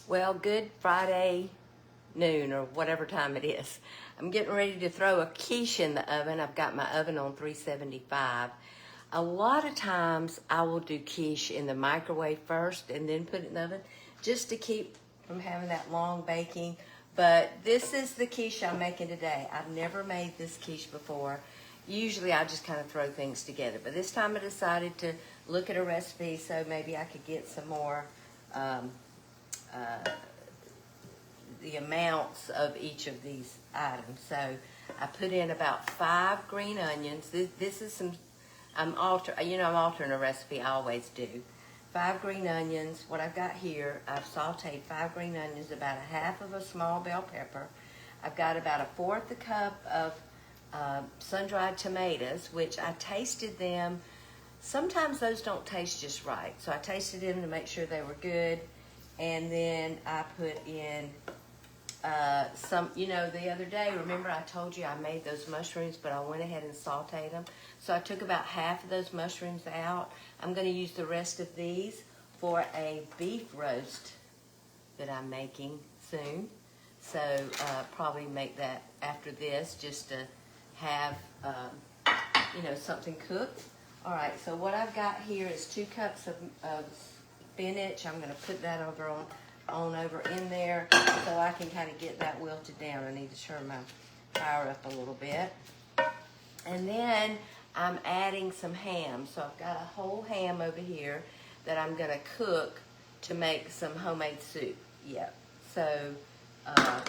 Well, good Friday noon or whatever time it is. I'm getting ready to throw a quiche in the oven. I've got my oven on 375. A lot of times I will do quiche in the microwave first and then put it in the oven just to keep from having that long baking. But this is the quiche I'm making today. I've never made this quiche before. Usually I just kind of throw things together. But this time I decided to look at a recipe so maybe I could get some more the amounts of each of these items. So I put in about 5 green onions. This is some, I'm altering a recipe, I always do. 5 green onions. What I've got here, I've sauteed 5 green onions, about a half of a small bell pepper. I've got about a 1/4 cup of sun-dried tomatoes, which I tasted them. Sometimes those don't taste just right. So I tasted them to make sure they were good. And then I put in some, the other day, remember I told you I made those mushrooms, but I went ahead and sauteed them. So I took about half of those mushrooms out. I'm going to use the rest of these for a beef roast that I'm making soon. So probably make that after this just to have, something cooked. All right, so what I've got here is 2 cups of spinach. I'm going to put that over over in there so I can kind of get that wilted down. I need to turn my fire up a little bit. And then I'm adding some ham. So I've got a whole ham over here that I'm going to cook to make some homemade soup. Yep. So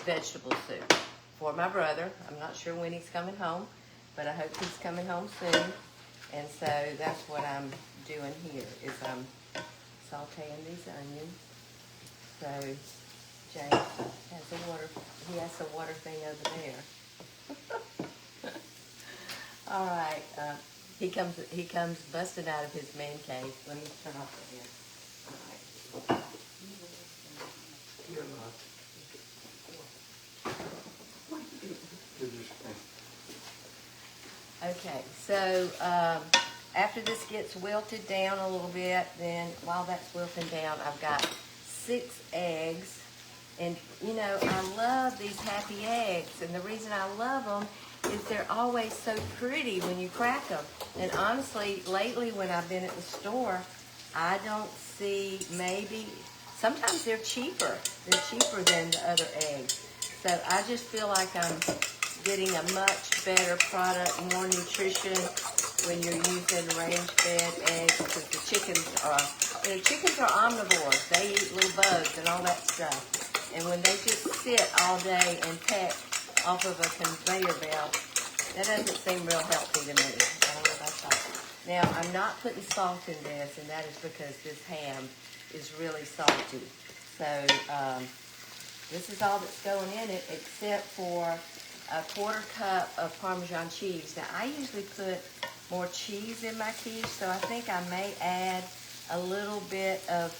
vegetable soup for my brother. I'm not sure when he's coming home, but I hope he's coming home soon. And so that's what I'm doing here is I'm sauteing these onions. So James has a water thing over there. All right, he comes busting out of his man cave. Let me turn off the air. All right. Okay, so after this gets wilted down a little bit, then while that's wilting down, I've got 6 eggs. And, I love these happy eggs. And the reason I love them is they're always so pretty when you crack them. And honestly, lately when I've been at the store, I don't see sometimes they're cheaper. They're cheaper than the other eggs. So I just feel like I'm getting a much better product, more nutrition when you're using range-fed eggs, because the chickens are omnivores. They eat little bugs and all that stuff. And when they just sit all day and peck off of a conveyor belt, that doesn't seem real healthy to me. I don't know about that. Now, I'm not putting salt in this, and that is because this ham is really salty. So this is all that's going in it, except for a 1/4 cup of Parmesan cheese. Now, I usually put more cheese in my quiche, so I think I may add a little bit of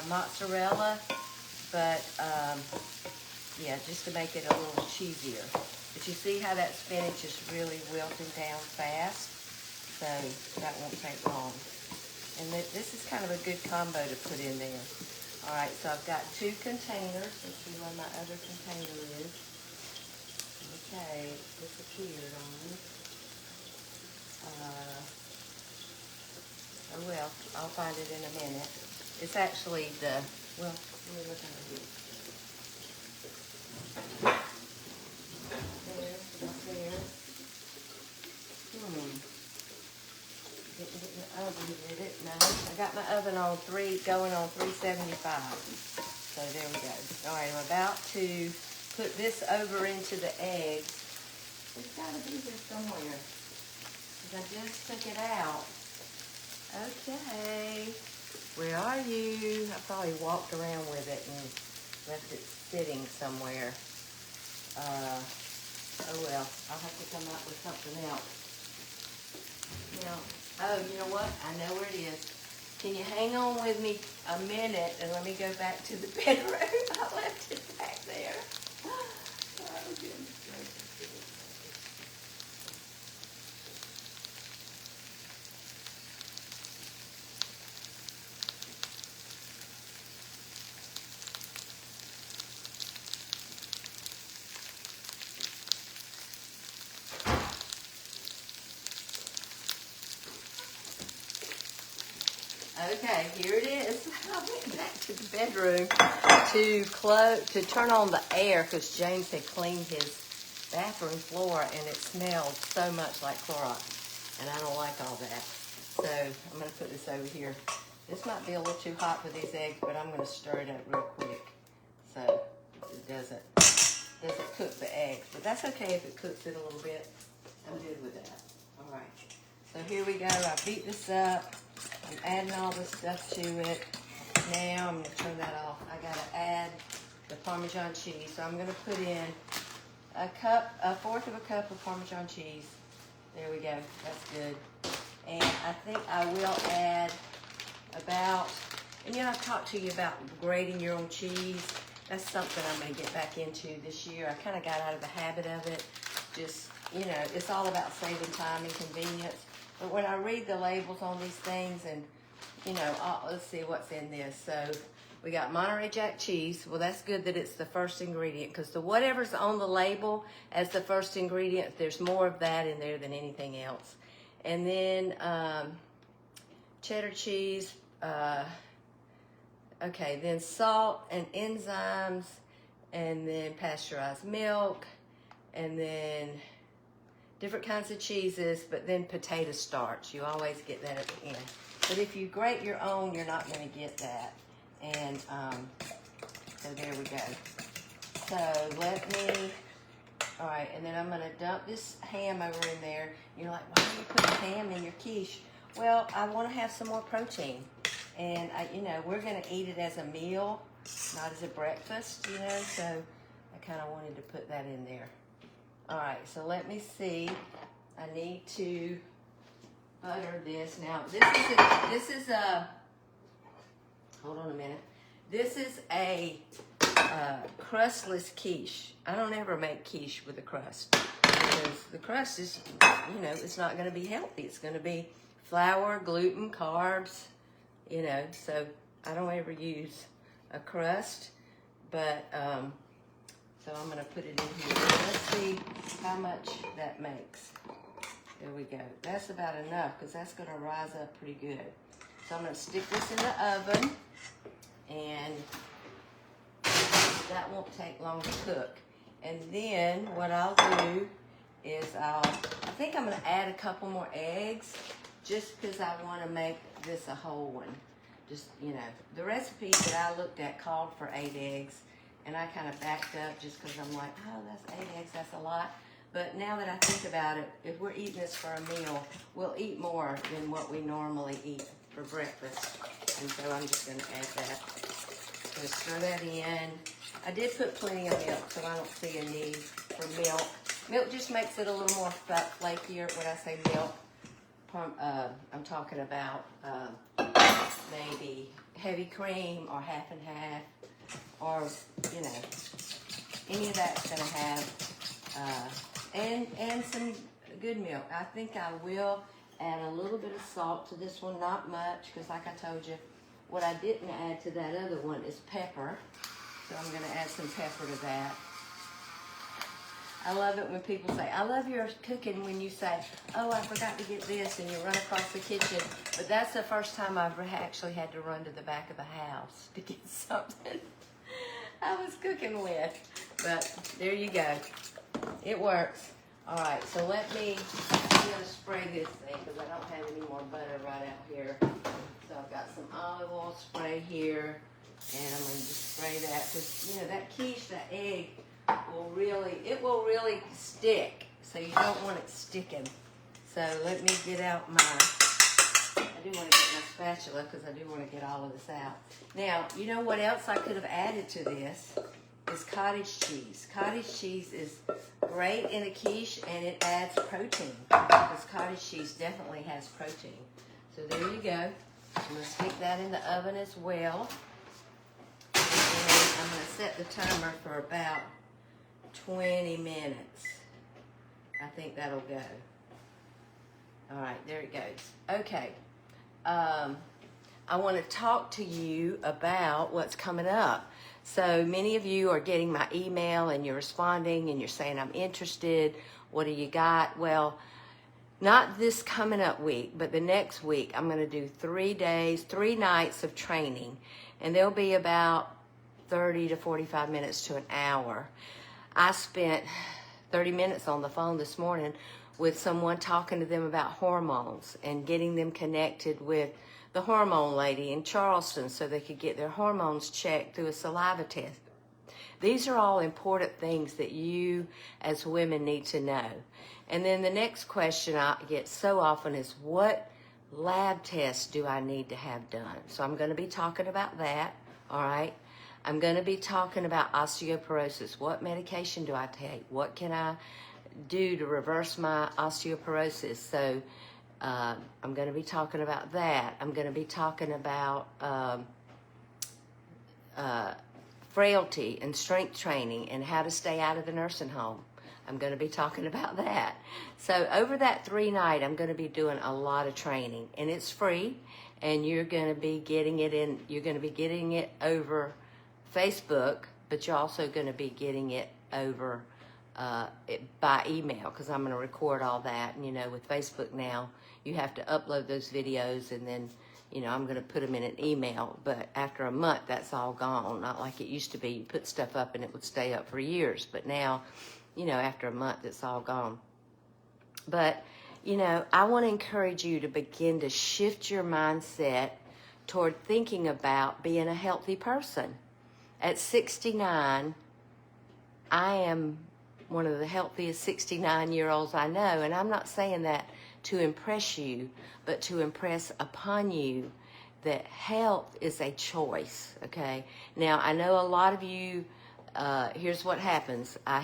mozzarella, but yeah, just to make it a little cheesier. But you see how that spinach is really wilting down fast, so that won't take long. And this is kind of a good combo to put in there. All right, so I've got 2 containers. Let's see where my other container is. Okay, it disappeared on me. Oh well, I'll find it in a minute. It's actually let me look under here. There. Didn't get the oven, did it? No. I got my oven going on 375. So there we go. All right, I'm about to put this over into the eggs. It's got to be here somewhere, because I just took it out. Okay, where are you? I probably walked around with it and left it sitting somewhere. Oh well, I'll have to come up with something else. Now, oh, you know what? I know where it is. Can you hang on with me a minute and let me go back to the bedroom? I left it back there. Oh, goodness gracious. Okay, here it is. I went back to the bedroom to turn on the air because James had cleaned his bathroom floor and it smelled so much like Clorox, and I don't like all that. So I'm going to put this over here. This might be a little too hot for these eggs, but I'm going to stir it up real quick so it doesn't cook the eggs. But that's okay if it cooks it a little bit. I'm good with that. All right. So here we go. I beat this up. I'm adding all this stuff to it. Now I'm going to turn that off. I got to add the Parmesan cheese. So I'm going to put in a fourth of a cup of Parmesan cheese. There we go. That's good. And I think I will add about, and you know, I've talked to you about grating your own cheese. That's something I'm going to get back into this year. I kind of got out of the habit of it. Just, you know, it's all about saving time and convenience. But when I read the labels on these things and, you know, let's see what's in this. So we got Monterey Jack cheese. Well, that's good that it's the first ingredient because whatever's on the label as the first ingredient, there's more of that in there than anything else. And then cheddar cheese. Okay, then salt and enzymes, and then pasteurized milk, and then different kinds of cheeses, but then potato starch. You always get that at the end. But if you grate your own, you're not going to get that. And so there we go. So let me, all right, and then I'm going to dump this ham over in there. You're like, why are you putting ham in your quiche? Well, I want to have some more protein. And, you know, we're going to eat it as a meal, not as a breakfast, you know. So I kind of wanted to put that in there. All right, so let me see. I need to butter this. Now, this is a hold on a minute. This is a crustless quiche. I don't ever make quiche with a crust because the crust is, you know, it's not going to be healthy. It's going to be flour, gluten, carbs, you know. So I don't ever use a crust, but so I'm going to put it in here. Let's see how much that makes. There we go. That's about enough because that's going to rise up pretty good. So I'm going to stick this in the oven, and that won't take long to cook. And then what I'll do is I think I'm going to add a couple more eggs just because I want to make this a whole one. Just, you know, the recipe that I looked at called for 8 eggs. And I kind of backed up just because I'm like, oh, that's 8 eggs, that's a lot. But now that I think about it, if we're eating this for a meal, we'll eat more than what we normally eat for breakfast. And so I'm just going to add that. So stir that in. I did put plenty of milk, so I don't see a need for milk. Milk just makes it a little more flakier. When I say milk, I'm talking about maybe heavy cream or half and half. Or, you know, any of that's going to have, and some good milk. I think I will add a little bit of salt to this one, not much, because like I told you, what I didn't add to that other one is pepper. So I'm going to add some pepper to that. I love it when people say, I love your cooking when you say, oh, I forgot to get this, and you run across the kitchen. But that's the first time I've actually had to run to the back of the house to get something I was cooking with. But there you go. It works. All right, so I'm going to spray this thing because I don't have any more butter right out here. So I've got some olive oil spray here, and I'm going to just spray that because, you know, that quiche, that egg, will really stick. So you don't want it sticking. So let me get out I do want to get my spatula because I do want to get all of this out. Now, you know what else I could have added to this is cottage cheese. Cottage cheese is great in a quiche, and it adds protein because cottage cheese definitely has protein. So there you go. I'm going to stick that in the oven as well. And I'm going to set the timer for about 20 minutes. I think that'll go. All right, there it goes. Okay. I want to talk to you about what's coming up. So many of you are getting my email and you're responding and you're saying, I'm interested. What do you got? Well, not this coming up week, but the next week, I'm going to do 3 days, 3 nights of training. And they'll be about 30 to 45 minutes to an hour. I spent 30 minutes on the phone this morning with someone talking to them about hormones and getting them connected with the hormone lady in Charleston so they could get their hormones checked through a saliva test. These are all important things that you as women need to know. And then the next question I get so often is, what lab tests do I need to have done? So I'm going to be talking about that, all right? I'm going to be talking about osteoporosis. What medication do I take? What can I do to reverse my osteoporosis? So I'm going to be talking about that. I'm going to be talking about frailty and strength training and how to stay out of the nursing home. I'm going to be talking about that. So over that 3-night, I'm going to be doing a lot of training, and it's free, and you're going to be getting it in. You're going to be getting it over Facebook, but you're also going to be getting it over by email, because I'm going to record all that. And with Facebook now, you have to upload those videos, and then I'm going to put them in an email. But after a month, that's all gone. Not like it used to be. You put stuff up and it would stay up for years. But now, after a month, it's all gone. But, I want to encourage you to begin to shift your mindset toward thinking about being a healthy person. At 69, I am one of the healthiest 69-year-olds I know. And I'm not saying that to impress you, but to impress upon you that health is a choice, okay? Now, I know a lot of you, here's what happens. I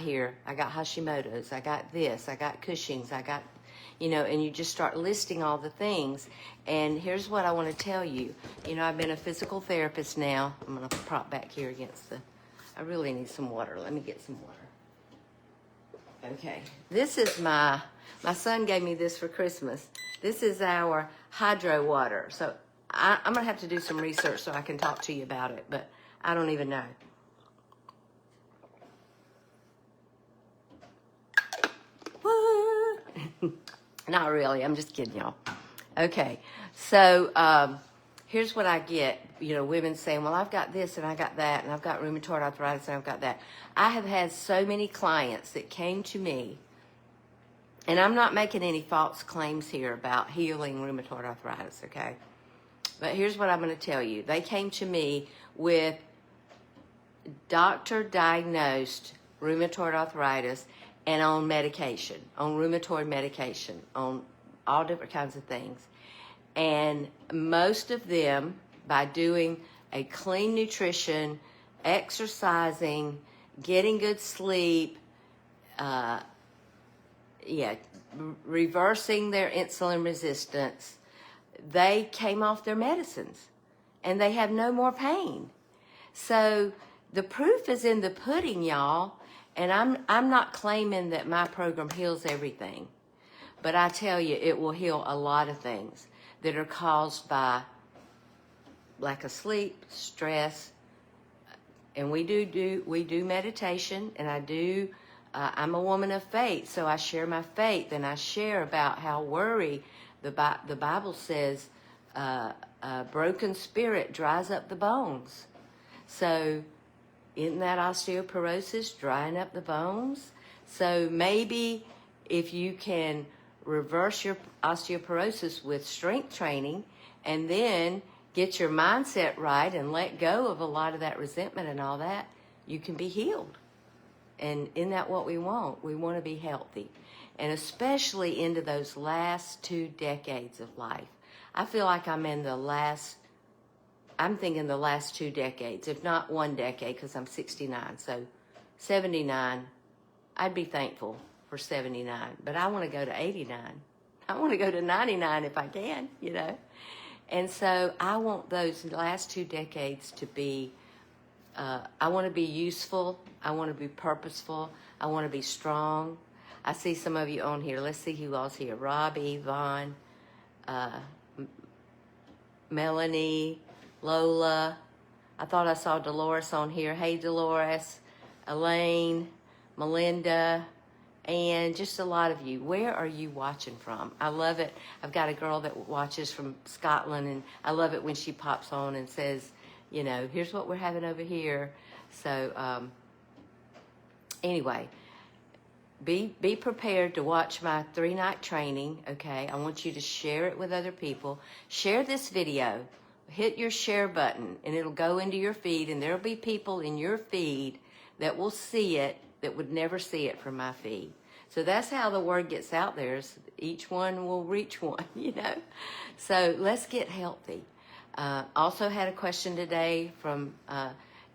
got Hashimoto's, I got this, I got Cushing's, I got, and you just start listing all the things. And here's what I want to tell you. I've been a physical therapist now. I'm going to prop back here against I really need some water. Let me get some water. Okay, this is my son gave me this for Christmas. This is our hydro water. So I'm going to have to do some research so I can talk to you about it, but I don't even know. Woo! Not really. I'm just kidding, y'all. Okay, so here's what I get. Women saying, well, I've got this and I got that, and I've got rheumatoid arthritis and I've got that. I have had so many clients that came to me, and I'm not making any false claims here about healing rheumatoid arthritis, okay? But here's what I'm going to tell you. They came to me with doctor-diagnosed rheumatoid arthritis and on medication, on rheumatoid medication, on all different kinds of things. And most of them, by doing a clean nutrition, exercising, getting good sleep, reversing their insulin resistance, they came off their medicines and they have no more pain. So the proof is in the pudding, y'all. And I'm not claiming that my program heals everything, but I tell you, it will heal a lot of things that are caused by lack of sleep, stress, and we do meditation, and I'm a woman of faith, so I share my faith, and I share about how worry, the Bible says, a broken spirit dries up the bones. So isn't that osteoporosis drying up the bones? So maybe if you can reverse your osteoporosis with strength training, and then get your mindset right and let go of a lot of that resentment and all that, you can be healed. And isn't that what we want? We want to be healthy. And especially into those last 2 decades of life. I feel like I'm thinking the last 2 decades, if not 1 decade, because I'm 69. So 79, I'd be thankful for 79. But I want to go to 89. I want to go to 99 if I can, And so I want those last 2 decades to be, I want to be useful. I want to be purposeful. I want to be strong. I see some of you on here. Let's see who all's here. Robbie, Vaughn, Melanie, Lola. I thought I saw Dolores on here. Hey, Dolores, Elaine, Melinda, and just a lot of you. Where are you watching from? I love it. I've got a girl that watches from Scotland, and I love it when she pops on and says, you know, here's what we're having over here. So anyway, be prepared to watch my 3-night training, okay? I want you to share it with other people. Share this video. Hit your share button, and it'll go into your feed, and there'll be people in your feed that will see it that would never see it from my feed. So that's how the word gets out there. Is each one will reach one, you know? So let's get healthy. Also had a question today from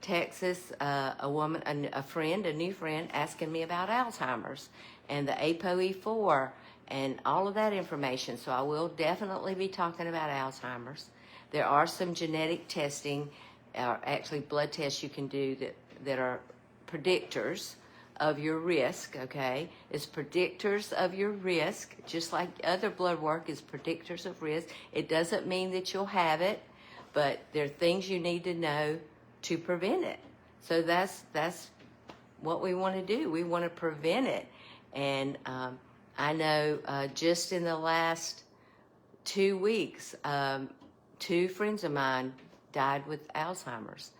Texas, a woman, a new friend, asking me about Alzheimer's and the ApoE4 and all of that information. So I will definitely be talking about Alzheimer's. There are some genetic testing, actually blood tests you can do that are predictors of your risk, okay? It's predictors of your risk, just like other blood work is predictors of risk. It doesn't mean that you'll have it, but there are things you need to know to prevent it. So that's what we want to do. We want to prevent it. And I know just in the last 2 weeks, 2 friends of mine died with Alzheimer's.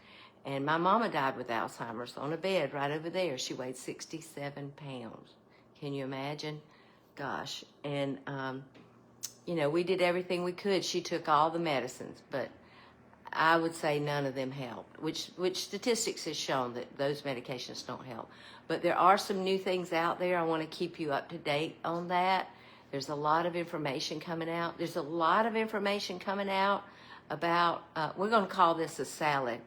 And my mama died with Alzheimer's on a bed right over there. She weighed 67 pounds. Can you imagine? Gosh. And, you know, we did everything we could. She took all the medicines, but I would say none of them helped, which statistics has shown that those medications don't help. But there are some new things out there. I want to keep you up to date on that. There's a lot of information coming out. There's a lot of information coming out about, we're going to call this a salad.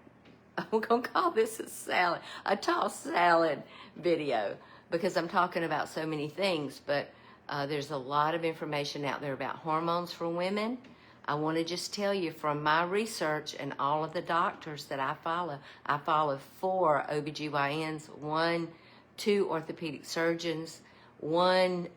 We're going to call this a tossed salad video, because I'm talking about so many things. But there's a lot of information out there about hormones for women. I want to just tell you from my research and all of the doctors that I follow 4 OBGYNs, 2 orthopedic surgeons, 1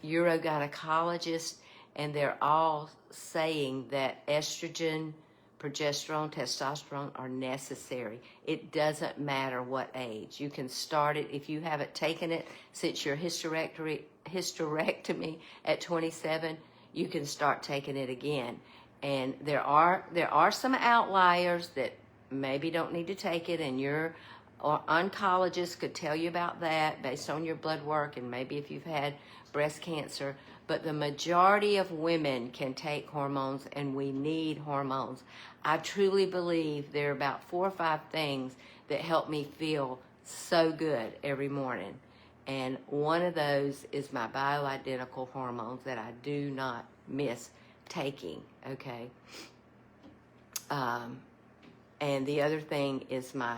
urogynecologist, and they're all saying that estrogen, progesterone, testosterone are necessary. It doesn't matter what age. You can start it if you haven't taken it since your hysterectomy at 27. You can start taking it again. And there are some outliers that maybe don't need to take it, and your oncologist could tell you about that based on your blood work and maybe if you've had breast cancer. But the majority of women can take hormones, and we need hormones. I truly believe there are about 4 or 5 things that help me feel so good every morning. And one of those is my bioidentical hormones that I do not miss taking, okay? And the other thing is my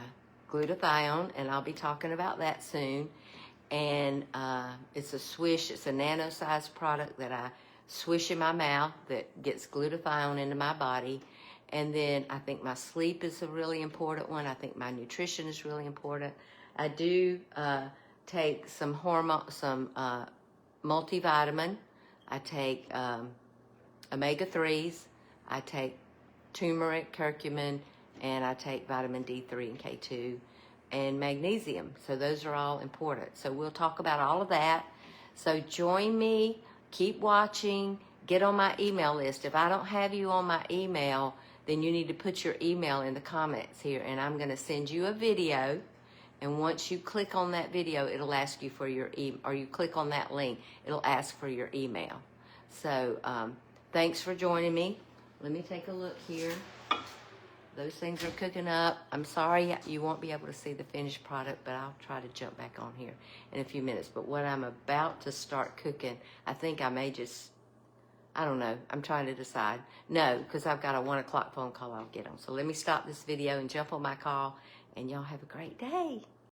glutathione, and I'll be talking about that soon. And it's a swish, it's a nano-sized product that I swish in my mouth that gets glutathione into my body. And then I think my sleep is a really important one. I think my nutrition is really important. I do take some multivitamin. I take omega-3s. I take turmeric, curcumin, and I take vitamin D3 and K2 and magnesium. So those are all important. So we'll talk about all of that. So join me, keep watching, get on my email list. If I don't have you on my email, then you need to put your email in the comments here, and I'm going to send you a video. And once you click on that video, it'll ask you for your email, or you click on that link, it'll ask for your email. So thanks for joining me. Let me take a look here. Those things are cooking up. I'm sorry you won't be able to see the finished product, but I'll try to jump back on here in a few minutes. But what I'm about to start cooking, I think I may just, I don't know. I'm trying to decide. No, because I've got a 1 o'clock phone call I'll get on. So let me stop this video and jump on my call, and y'all have a great day.